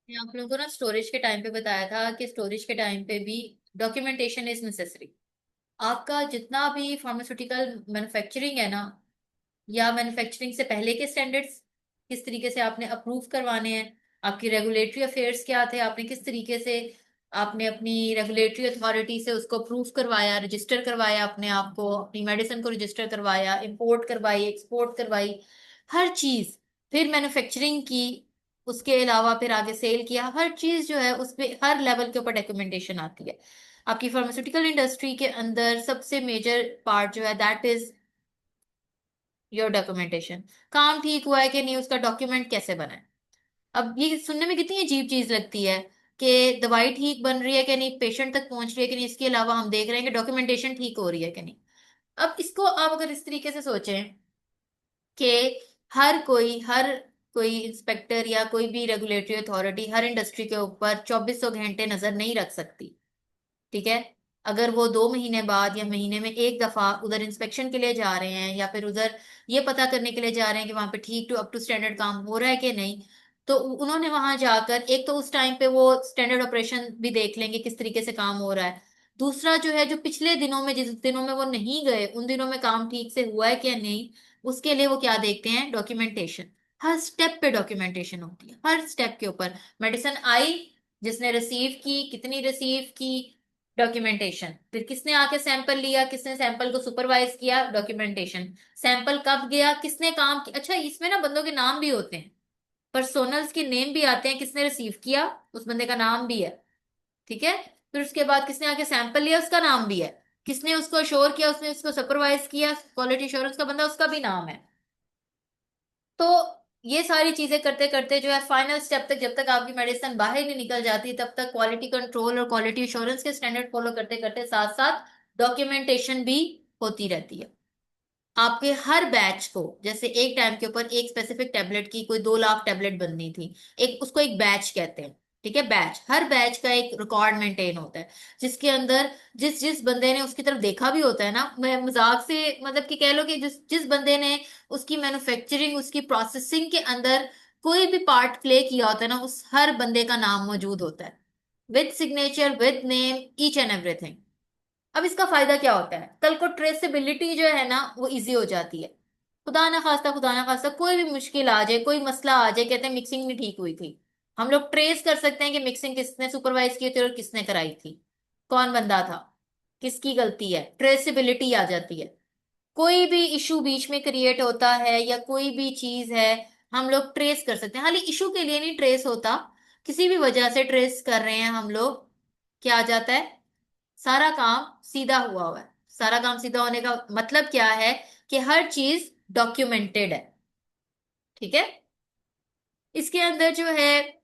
मैंने आप लोगों को ना स्टोरेज के टाइम पे बताया था कि स्टोरेज के टाइम पे भी डॉक्यूमेंटेशन इज नेसेसरी। आपका जितना भी फार्मास्यूटिकल मैन्युफैक्चरिंग है ना, या मैन्युफैक्चरिंग से पहले के स्टैंडर्ड्स किस तरीके से आपने अप्रूव करवाने हैं, आपकी रेगुलेटरी अफेयर्स क्या थे, आपने किस तरीके से आपने अपनी रेगुलेटरी अथॉरिटी से उसको अप्रूव करवाया, रजिस्टर करवाया, अपने आप को अपनी मेडिसिन को रजिस्टर करवाया, इंपोर्ट करवाई, एक्सपोर्ट करवाई, हर चीज। फिर मैन्युफैक्चरिंग की, उसके अलावा फिर आगे सेल किया, हर चीज जो है उस पे हर लेवल के ऊपर डॉक्यूमेंटेशन आती है। आपकी फार्मास्यूटिकल इंडस्ट्री के अंदर सबसे मेजर पार्ट जो है दैट इज योर डॉक्यूमेंटेशन। काम ठीक हुआ है कि नहीं, उसका डॉक्यूमेंट कैसे बना है। अब ये सुनने में कितनी अजीब चीज लगती है कि दवाई ठीक बन रही है कि नहीं, पेशेंट तक पहुंच रही है कि नहीं, इसके अलावा हम देख रहे हैं कि डॉक्यूमेंटेशन ठीक हो रही है कि नहीं। अब इसको आप अगर इस तरीके से सोचें कि हर कोई इंस्पेक्टर या कोई भी रेगुलेटरी अथॉरिटी हर इंडस्ट्री के ऊपर 2400 घंटे नजर नहीं रख सकती। ठीक है। अगर वो 2 महीने बाद या महीने में एक दफा उधर इंस्पेक्शन के लिए जा रहे हैं, या फिर उधर ये पता करने के लिए जा रहे हैं कि वहां पे ठीक टू अप टू स्टैंडर्ड काम हो रहा है कि नहीं, तो उन्होंने वहां जाकर एक तो उस टाइम पे वो स्टैंडर्ड ऑपरेशन भी देख लेंगे किस तरीके से काम हो रहा है। दूसरा जो है, जो पिछले दिनों में जिस दिनों में वो नहीं गए उन दिनों में काम ठीक से हुआ है कि नहीं, उसके लिए वो क्या देखते हैं, डॉक्यूमेंटेशन। हर स्टेप पे डॉक्यूमेंटेशन होती है, हर स्टेप के ऊपर। मेडिसिन आई, जिसने रिसीव की, कितनी रिसीव की, डॉक्यूमेंटेशन। फिर किसने आके सैंपल लिया, किसने सैंपल को सुपरवाइज किया, डॉक्यूमेंटेशन। सैंपल कब गया, किसने काम किया। अच्छा, इसमें ना बंदों के नाम भी होते हैं, पर्सोनल्स के नेम भी आते हैं, किसने रिसीव किया उस बंदे का नाम भी है। ठीक है। फिर उसके बाद किसने आके सैंपल लिया उसका नाम भी है, किसने उसको अश्योर किया, उसने उसको सुपरवाइज किया, क्वालिटी एश्योरेंस का बंदा, उसका भी नाम है। तो ये सारी चीजें करते करते जो है फाइनल स्टेप तक, जब तक आपकी मेडिसिन बाहर नहीं निकल जाती तब तक क्वालिटी कंट्रोल और क्वालिटी एश्योरेंस के स्टैंडर्ड फॉलो करते करते साथ साथ डॉक्यूमेंटेशन भी होती रहती है। आपके हर बैच को, जैसे एक टाइम के ऊपर एक स्पेसिफिक टेबलेट की कोई 2 लाख टेबलेट बननी थी, एक उसको एक बैच कहते हैं। ठीक है। बैच, हर बैच का एक रिकॉर्ड मेंटेन होता है, जिसके अंदर जिस जिस बंदे ने उसकी तरफ देखा भी होता है ना, मैं मजाक से मतलब कि कह लो कि जिस जिस बंदे ने उसकी मैन्युफैक्चरिंग, उसकी प्रोसेसिंग के अंदर कोई भी पार्ट प्ले किया होता है ना, उस हर बंदे का नाम मौजूद होता है, with signature, with name, each and everything. अब इसका फायदा क्या होता है, कल को ट्रेसेबिलिटी जो है ना वो इजी हो जाती है। खुदा ना खास्ता कोई भी मुश्किल आ जाए, कोई मसला आ जाए, कहते हैं मिक्सिंग नहीं ठीक हुई थी, हम लोग ट्रेस कर सकते हैं कि मिक्सिंग किसने सुपरवाइज की थी और किसने कराई थी, कौन बंदा था, किसकी गलती है, ट्रेसेबिलिटी आ जाती है। कोई भी इशू बीच में क्रिएट होता है या कोई भी चीज है, हम लोग ट्रेस कर सकते हैं। हालांकि इशू के लिए नहीं ट्रेस होता, किसी भी वजह से ट्रेस कर रहे हैं हम लोग, क्या आ जाता है, सारा काम सीधा हुआ है। सारा काम सीधा होने का मतलब क्या है, कि हर चीज डॉक्यूमेंटेड है। ठीक है। इसके अंदर जो है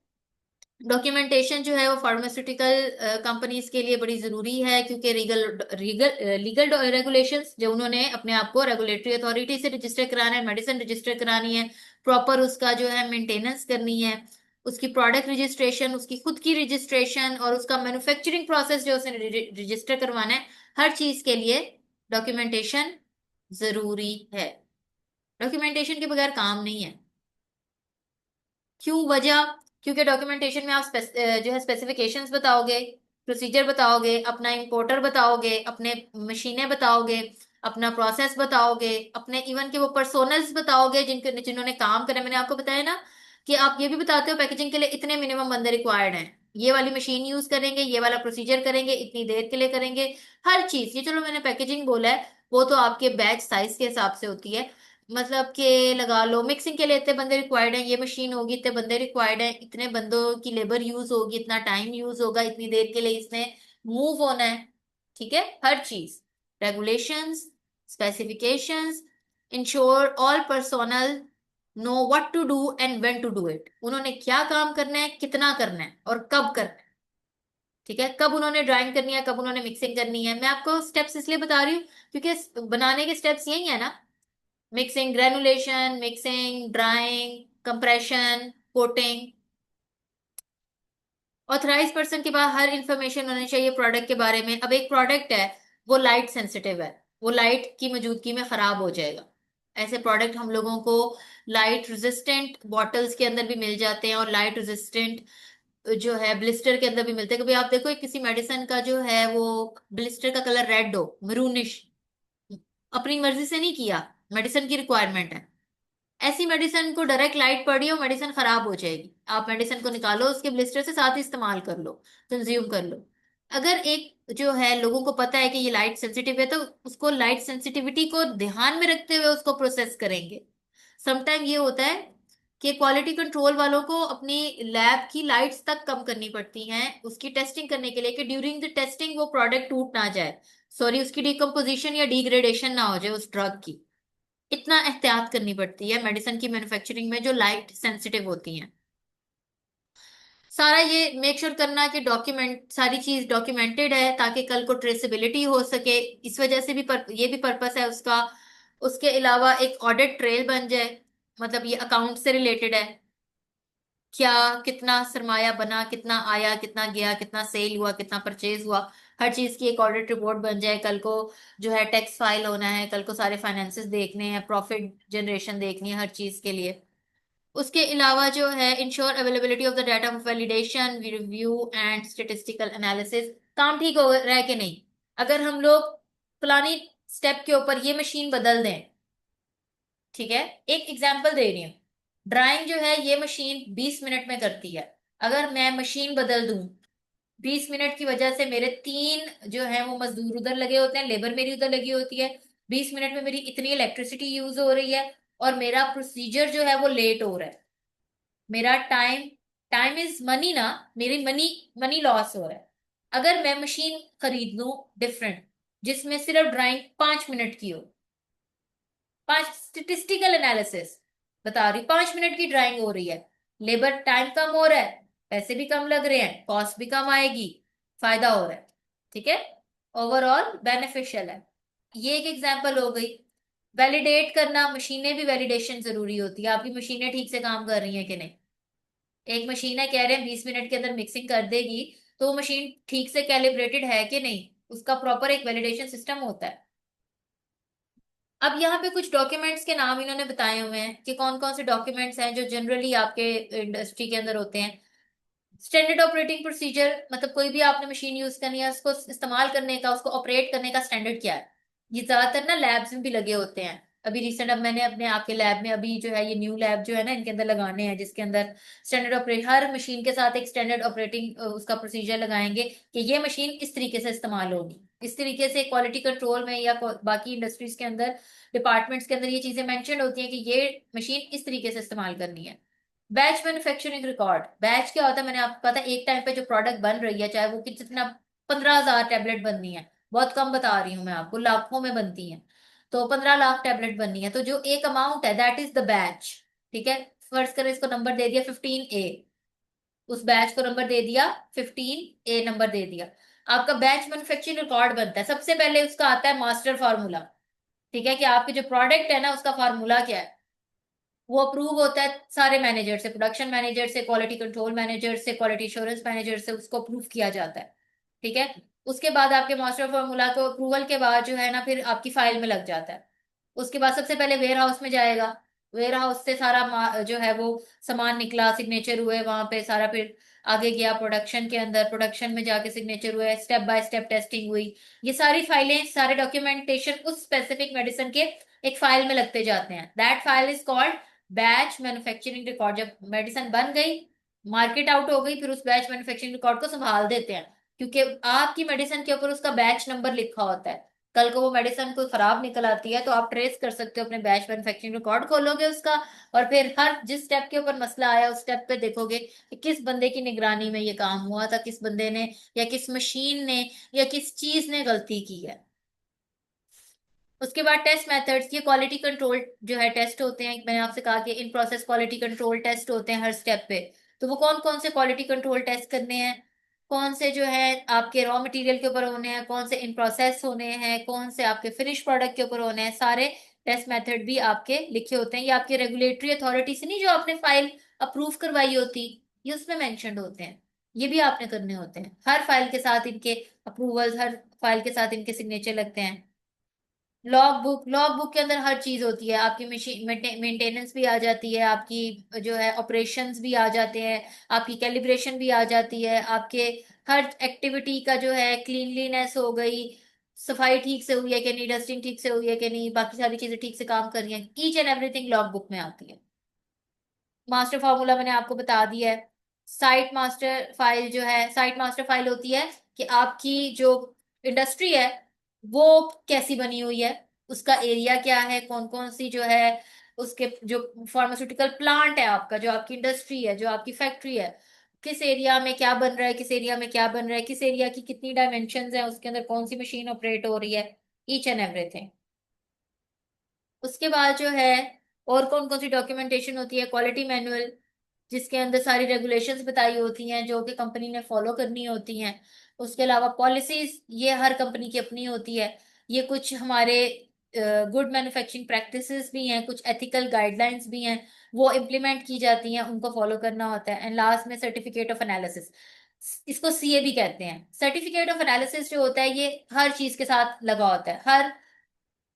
डॉक्यूमेंटेशन जो है वो फार्मास्यूटिकल कंपनीज के लिए बड़ी जरूरी है, क्योंकि लीगल लीगल लीगल रेगुलेशंस जो उन्होंने अपने आप को रेगुलेटरी अथॉरिटी से रजिस्टर कराना है, मेडिसिन रजिस्टर करानी है, प्रॉपर उसका जो है मेंटेनेंस करनी है, उसकी प्रोडक्ट रजिस्ट्रेशन, उसकी खुद की रजिस्ट्रेशन, और उसका मैन्युफैक्चरिंग प्रोसेस जो उसने रजिस्टर करवाना है, हर चीज के लिए डॉक्यूमेंटेशन जरूरी है। डॉक्यूमेंटेशन के बगैर काम नहीं है। क्यों वजह, क्योंकि डॉक्यूमेंटेशन में आप जो है स्पेसिफिकेशंस बताओगे, प्रोसीजर बताओगे, अपना इंपोर्टर बताओगे, अपने मशीनें बताओगे, अपना प्रोसेस बताओगे, अपने इवन के वो पर्सोनल्स बताओगे जिनके जिन्होंने काम करा। मैंने आपको बताया ना कि आप ये भी बताते हो पैकेजिंग के लिए इतने मिनिमम बंदे रिक्वायर्ड हैं, ये वाली मशीन यूज करेंगे, ये वाला प्रोसीजर करेंगे, इतनी देर के लिए करेंगे। हर चीज, ये चलो मैंने पैकेजिंग बोला है, वो तो आपके बैच साइज के हिसाब से होती है। मतलब कि लगा लो मिक्सिंग के लिए इतने बंदे रिक्वायर्ड हैं, ये मशीन होगी, इतने बंदे रिक्वायर्ड हैं, इतने बंदों की लेबर यूज होगी, इतना टाइम यूज होगा, इतनी देर के लिए इसने मूव होना है। ठीक है। हर चीज, regulations, specifications, ensure all personnel know what to do and when to do it. उन्होंने क्या काम करना है, कितना करना है और कब करना है। ठीक है। कब उन्होंने ड्राइंग करनी है, कब उन्होंने मिक्सिंग करनी है। मैं आपको स्टेप्स इसलिए बता रही हूँ क्योंकि बनाने के स्टेप्स यही है ना, mixing, granulation, mixing, drying, compression, coating. Authorise person के पास हर इंफॉर्मेशन होनी चाहिए प्रोडक्ट के बारे में। अब एक प्रोडक्ट है, वो लाइट सेंसिटिव है, वो लाइट की मौजूदगी में खराब हो जाएगा। ऐसे प्रोडक्ट हम लोगों को लाइट रेजिस्टेंट बॉटल्स के अंदर भी मिल जाते हैं, और लाइट रेजिस्टेंट जो है ब्लिस्टर के अंदर भी मिलते हैं। कभी आप देखो किसी मेडिसिन का जो है वो ब्लिस्टर का कलर रेड हो, मरूनिश, अपनी मर्जी से नहीं किया, मेडिसिन की रिक्वायरमेंट है। ऐसी मेडिसिन को डायरेक्ट लाइट पड़ी हो, मेडिसिन खराब हो जाएगी। आप मेडिसिन को निकालो उसके ब्लिस्टर से, साथ ही इस्तेमाल कर लो, कंज्यूम कर लो। अगर एक जो है लोगों को पता है कि ये लाइट सेंसिटिव है, तो उसको लाइट सेंसिटिविटी को ध्यान में रखते हुए उसको प्रोसेस करेंगे। समटाइम ये होता है कि क्वालिटी कंट्रोल वालों को अपनी लैब की लाइट्स तक कम करनी पड़ती हैं उसकी टेस्टिंग करने के लिए, कि ड्यूरिंग द टेस्टिंग वो प्रोडक्ट टूट ना जाए, सॉरी उसकी डिकम्पोजिशन या डिग्रेडेशन ना हो जाए उस ड्रग की। इतना एहतियात करनी पड़ती है मेडिसिन की मैन्युफैक्चरिंग में जो लाइट सेंसिटिव होती हैं। सारा ये मेक श्योर करना कि डॉक्यूमेंट, सारी चीज डॉक्यूमेंटेड है ताकि कल को ट्रेसेबिलिटी हो सके। इस वजह से भी ये भी पर्पस है उसका। उसके अलावा एक ऑडिट ट्रेल बन जाए, मतलब ये अकाउंट से रिलेटेड है। क्या कितना सरमाया बना, कितना आया, कितना गया, कितना सेल हुआ, कितना परचेज हुआ, हर चीज की एक ऑडिट रिपोर्ट बन जाए। कल को जो है टैक्स फाइल होना है, कल को सारे फाइनेंसेस देखने हैं, प्रॉफिट जनरेशन देखनी है हर चीज के लिए। उसके अलावा जो है ensure availability of the data for validation, review and statistical analysis. काम ठीक हो रहा है कि नहीं। अगर हम लोग फलानी स्टेप के ऊपर ये मशीन बदल दें, ठीक है, एक एग्जांपल दे रही हूँ। ड्राइंग जो है ये मशीन 20 मिनट में करती है। अगर मैं मशीन बदल दूं, 20 मिनट की वजह से मेरे 3 जो है वो मजदूर उधर लगे होते हैं, लेबर मेरी उधर लगी होती है, 20 मिनट में मेरी इतनी इलेक्ट्रिसिटी यूज हो रही है, और मेरा प्रोसीजर जो है वो लेट हो रहा है। मेरा टाइम, टाइम इज मनी ना, मेरी मनी, मनी लॉस हो रहा है। अगर मैं मशीन खरीद लूं डिफरेंट, जिसमें सिर्फ ड्राइंग 5 मिनट की हो, 5 स्टेटिस्टिकल एनालिसिस बता रही, 5 मिनट की ड्राइंग हो रही है, लेबर टाइम कम हो रहा है, पैसे भी कम लग रहे हैं, कॉस्ट भी कम आएगी, फायदा हो रहा है। ठीक है, ओवरऑल बेनिफिशियल है। ये एक एग्जांपल हो गई। वैलिडेट करना, मशीनें भी वैलिडेशन जरूरी होती है, आपकी मशीनें ठीक से काम कर रही हैं कि नहीं। एक मशीन है, कह रहे हैं 20 मिनट के अंदर मिक्सिंग कर देगी, तो वो मशीन ठीक से कैलिब्रेटेड है कि नहीं, उसका प्रॉपर एक वैलिडेशन सिस्टम होता है। अब यहाँ पे कुछ डॉक्यूमेंट्स के नाम इन्होंने बताए हुए हैं कि कौन कौन से डॉक्यूमेंट्स हैं जो जनरली आपके इंडस्ट्री के अंदर होते हैं। स्टैंडर्ड ऑपरेटिंग प्रोसीजर, मतलब कोई भी आपने मशीन यूज करनी है, उसको इस्तेमाल करने का, उसको ऑपरेट करने का स्टैंडर्ड क्या है। ये ज्यादातर ना लैब्स में भी लगे होते हैं। अभी रिसेंट, अब मैंने अपने आपके लैब में अभी जो है ये न्यू लैब जो है ना इनके अंदर लगाने हैं, जिसके अंदर स्टैंडर्ड ऑपरेट, हर मशीन के साथ एक स्टैंडर्ड ऑपरेटिंग उसका प्रोसीजर लगाएंगे कि ये मशीन इस तरीके से इस्तेमाल होगी। इस तरीके से क्वालिटी कंट्रोल में या बाकी इंडस्ट्रीज के अंदर, डिपार्टमेंट्स के अंदर ये चीजें मेंशन होती हैं कि ये मशीन इस तरीके से इस्तेमाल करनी है। बैच मैन्युफैक्चरिंग रिकॉर्ड, बैच क्या होता है, मैंने आपको पता, एक टाइम पे जो प्रोडक्ट बन रही है, चाहे वो कितना 15,000 टैबलेट बननी है, बहुत कम बता रही हूँ मैं आपको, लाखों में बनती है, तो 15 लाख टैबलेट बननी है, तो जो एक अमाउंट है दैट इज द बैच। ठीक है, फर्ज करें इसको नंबर दे दिया 15A, उस बैच को नंबर दे दिया 15A, नंबर दे दिया। आपका बैच मैन्युफैक्चरिंग रिकॉर्ड बनता है, सबसे पहले उसका आता है मास्टर फार्मूला। ठीक है, कि आपके जो प्रोडक्ट है ना उसका फार्मूला क्या है, वो अप्रूव होता है सारे मैनेजर से, प्रोडक्शन मैनेजर से, क्वालिटी कंट्रोल मैनेजर से, क्वालिटी एश्योरेंस मैनेजर से, उसको अप्रूव किया जाता है। ठीक है, उसके बाद आपके मास्टर फॉर्मूला को अप्रूवल के बाद जो है ना फिर आपकी फाइल में लग जाता है। उसके बाद सबसे पहले वेयर हाउस में जाएगा, वेयर हाउस से सारा जो है वो सामान निकला, सिग्नेचर हुए वहां पे सारा, फिर आगे गया प्रोडक्शन के अंदर, प्रोडक्शन में जाके सिग्नेचर हुए, स्टेप बाय स्टेप टेस्टिंग हुई। ये सारी फाइलें, सारे डॉक्यूमेंटेशन उस स्पेसिफिक मेडिसिन के एक फाइल में लगते जाते हैं। That file is called batch manufacturing record. जब मेडिसिन बन गई, मार्केट आउट हो गई, फिर उस बैच मैन्युफैक्चरिंग रिकॉर्ड को संभाल देते हैं, क्योंकि आपकी मेडिसिन के ऊपर उसका बैच नंबर लिखा होता है। कल को वो मेडिसिन को खराब निकल आती है तो आप ट्रेस कर सकते हो, अपने बैच मैन्युफैक्चरिंग रिकॉर्ड खोलोगे उसका, और फिर हर जिस स्टेप के ऊपर मसला आया उस स्टेप पे देखोगे कि किस बंदे की निगरानी में ये काम हुआ था, किस बंदे ने या किस मशीन ने या किस चीज ने गलती की है। उसके बाद टेस्ट मेथड्स, ये क्वालिटी कंट्रोल जो है टेस्ट होते हैं, मैंने आपसे कहा कि in process quality control test होते हैं हर स्टेप पे। तो वो कौन कौन से क्वालिटी कंट्रोल टेस्ट करने हैं, कौन से जो है आपके रॉ मटेरियल के ऊपर होने हैं, कौन से इन प्रोसेस होने हैं, कौन से आपके फिनिश प्रोडक्ट के ऊपर होने हैं, सारे टेस्ट मेथड भी आपके लिखे होते हैं। ये आपके रेगुलेटरी अथॉरिटी से नहीं, जो आपने फाइल अप्रूव करवाई होती, ये उसमें मेंशन्ड होते हैं। ये भी आपने करने होते हैं, हर फाइल के साथ इनके अप्रूवल, हर फाइल के साथ इनके सिग्नेचर लगते हैं। लॉग बुक के अंदर हर चीज होती है, आपकी मशीन मेंटेनेंस भी आ जाती है, आपकी जो है ऑपरेशंस भी आ जाते हैं, आपकी कैलिब्रेशन भी आ जाती है, आपके हर एक्टिविटी का जो है क्लीनलीनेस हो गई, सफाई ठीक से हुई है कि नहीं, डस्टिंग ठीक से हुई है कि नहीं, बाकी सारी चीजें ठीक से काम कर रही हैं, each and everything log book में आती है। मास्टर फॉर्मूला मैंने आपको बता दिया है। साइट मास्टर फाइल जो है, साइट मास्टर फाइल होती है कि आपकी जो इंडस्ट्री है वो कैसी बनी हुई है, उसका एरिया क्या है, कौन कौन सी जो है उसके जो फार्मास्यूटिकल प्लांट है, आपका जो आपकी इंडस्ट्री है, जो आपकी फैक्ट्री है, किस एरिया में क्या बन रहा है, किस एरिया में क्या बन रहा है, किस एरिया की कितनी डायमेंशंस है, उसके अंदर कौन सी मशीन ऑपरेट हो रही है, ईच एंड एवरीथिंग। उसके बाद जो है और कौन कौन सी डॉक्यूमेंटेशन होती है, क्वालिटी मैनुअल जिसके अंदर सारी रेगुलेशंस बताई होती हैं जो कि कंपनी ने फॉलो करनी होती हैं। उसके अलावा पॉलिसीज, ये हर कंपनी की अपनी होती है। ये कुछ हमारे गुड मैन्युफैक्चरिंग प्रैक्टिसेस भी हैं, कुछ एथिकल गाइडलाइंस भी हैं, वो इम्प्लीमेंट की जाती हैं, उनको फॉलो करना होता है। एंड लास्ट में सर्टिफिकेट ऑफ एनालिसिस, इसको सीए भी कहते हैं। सर्टिफिकेट ऑफ एनालिसिस जो होता है ये हर चीज के साथ लगा होता है, हर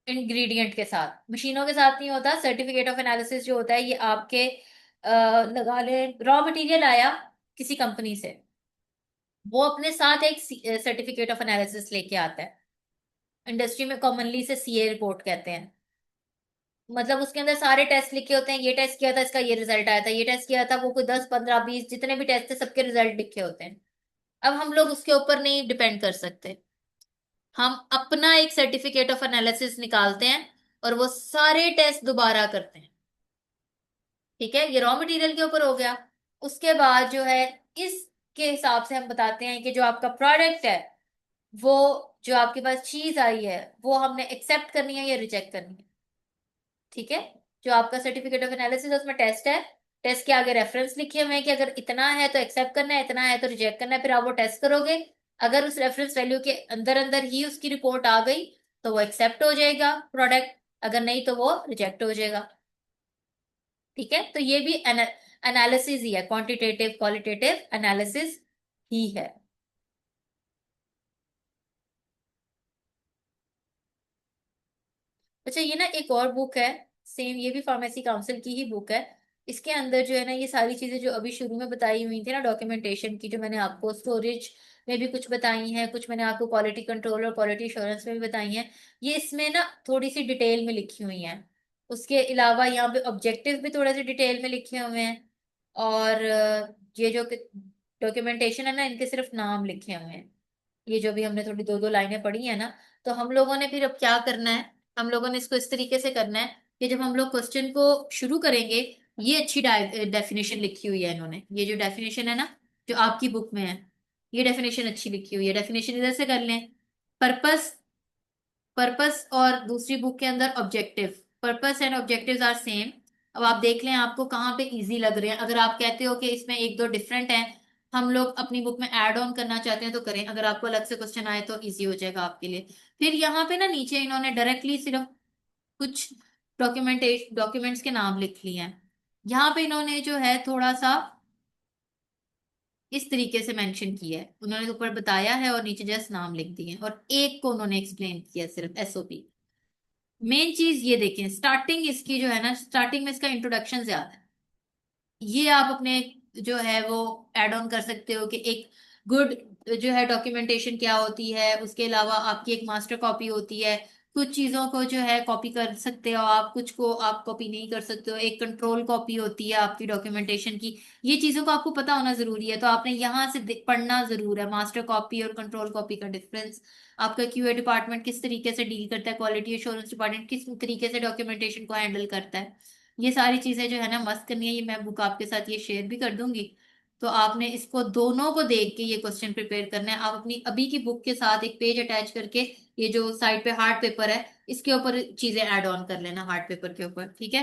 इंग्रेडिएंट के साथ, मशीनों के साथ नहीं होता। सर्टिफिकेट ऑफ एनालिसिस जो होता है ये आपके लगा ले रॉ मटेरियल आया किसी कंपनी से, वो अपने साथ एक सर्टिफिकेट ऑफ एनालिसिस लेके आता है। इंडस्ट्री में कॉमनली से सीए रिपोर्ट कहते हैं। मतलब उसके अंदर सारे टेस्ट लिखे होते हैं, ये टेस्ट किया था इसका ये रिजल्ट आया था, ये टेस्ट किया था, वो कोई 10 15 20 जितने भी टेस्ट थे सबके रिजल्ट लिखे होते हैं। अब हम लोग उसके ऊपर नहीं डिपेंड कर सकते, हम अपना एक सर्टिफिकेट ऑफ एनालिसिस निकालते हैं और वो सारे टेस्ट दोबारा करते हैं। ठीक है, ये रॉ मटेरियल के ऊपर हो गया। उसके बाद जो है इसके हिसाब से हम बताते हैं कि जो आपका प्रोडक्ट है वो, जो आपके पास चीज आई है वो हमने एक्सेप्ट करनी है या रिजेक्ट करनी है। ठीक है, जो आपका सर्टिफिकेट ऑफ एनालिसिस है उसमें टेस्ट है, टेस्ट के आगे रेफरेंस लिखे हुए हैं कि अगर इतना है तो एक्सेप्ट करना है, इतना है तो रिजेक्ट करना है, फिर आप वो टेस्ट करोगे। अगर उस रेफरेंस वैल्यू के अंदर अंदर ही उसकी रिपोर्ट आ गई तो वो एक्सेप्ट हो जाएगा प्रोडक्ट, अगर नहीं तो वो रिजेक्ट हो जाएगा। ठीक है, तो ये भी एनालिसिस ही है, क्वांटिटेटिव क्वालिटेटिव एनालिसिस ही है। अच्छा, ये ना एक और बुक है, सेम ये भी फार्मेसी काउंसिल की ही बुक है। इसके अंदर जो है ना ये सारी चीजें जो अभी शुरू में बताई हुई थी ना डॉक्यूमेंटेशन की, जो मैंने आपको स्टोरेज में भी कुछ बताई हैं, कुछ मैंने आपको क्वालिटी कंट्रोल और क्वालिटी एश्योरेंस में भी बताई हैं, ये इसमें ना थोड़ी सी डिटेल में लिखी हुई हैं। उसके अलावा यहाँ पे ऑब्जेक्टिव भी थोड़े से डिटेल में लिखे हुए हैं। और ये जो डॉक्यूमेंटेशन है ना इनके सिर्फ नाम लिखे हुए हैं। ये जो भी हमने थोड़ी दो दो लाइनें पढ़ी है ना, तो हम लोगों ने फिर अब क्या करना है, हम लोगों ने इसको इस तरीके से करना है कि जब हम लोग क्वेश्चन को शुरू करेंगे, ये अच्छी डेफिनेशन लिखी हुई है इन्होंने, ये जो डेफिनेशन है ना जो आपकी बुक में है, ये डेफिनेशन अच्छी लिखी हुई है, डेफिनेशन इधर से कर लें। पर्पस, पर्पस और दूसरी बुक के अंदर objective, purpose and objectives are same. अब आप देख लें आपको कहाँ पे इजी लग रहे हैं, अगर आप कहते हो कि इसमें एक दो डिफरेंट हैं, हम लोग अपनी बुक में ऐड ऑन करना चाहते हैं तो करें, अगर आपको अलग से क्वेश्चन आए तो इजी हो जाएगा आपके लिए। फिर यहाँ पे ना नीचे इन्होंने डायरेक्टली सिर्फ कुछ डॉक्यूमेंट्स के नाम लिख लिए हैं। यहाँ पे इन्होंने जो है थोड़ा सा इस तरीके से मेंशन किया है, उन्होंने ऊपर बताया है और नीचे जस्ट नाम लिख दिए हैं, और एक को उन्होंने एक्सप्लेन किया सिर्फ एसओपी। मेन चीज ये देखें, स्टार्टिंग इसकी जो है ना, स्टार्टिंग में इसका इंट्रोडक्शन ज्यादा है। ये आप अपने जो है वो ऐड ऑन कर सकते हो कि एक गुड जो है डॉक्यूमेंटेशन क्या होती है, उसके अलावा आपकी एक मास्टर कॉपी होती है, कुछ चीजों को जो है कॉपी कर सकते हो आप, कुछ को आप कॉपी नहीं कर सकते हो, एक कंट्रोल कॉपी होती है आपकी डॉक्यूमेंटेशन की। ये चीजों को आपको पता होना जरूरी है, तो आपने यहाँ से पढ़ना जरूर है मास्टर कॉपी और कंट्रोल कॉपी का डिफरेंस। आपका क्यूए डिपार्टमेंट किस तरीके से डील करता है, क्वालिटी एश्योरेंस डिपार्टमेंट किस तरीके से डॉक्यूमेंटेशन को हैंडल करता है, ये सारी चीजें जो है ना मस्त करनी है। ये मैं बुक आपके साथ ये शेयर भी कर दूंगी, तो आपने इसको दोनों को देख के ये क्वेश्चन प्रिपेयर करना है। आप अपनी अभी की बुक के साथ एक पेज अटैच करके ये जो साइड पे हार्ड पेपर है इसके ऊपर चीजें ऐड ऑन कर लेना, हार्ड पेपर के ऊपर। ठीक है,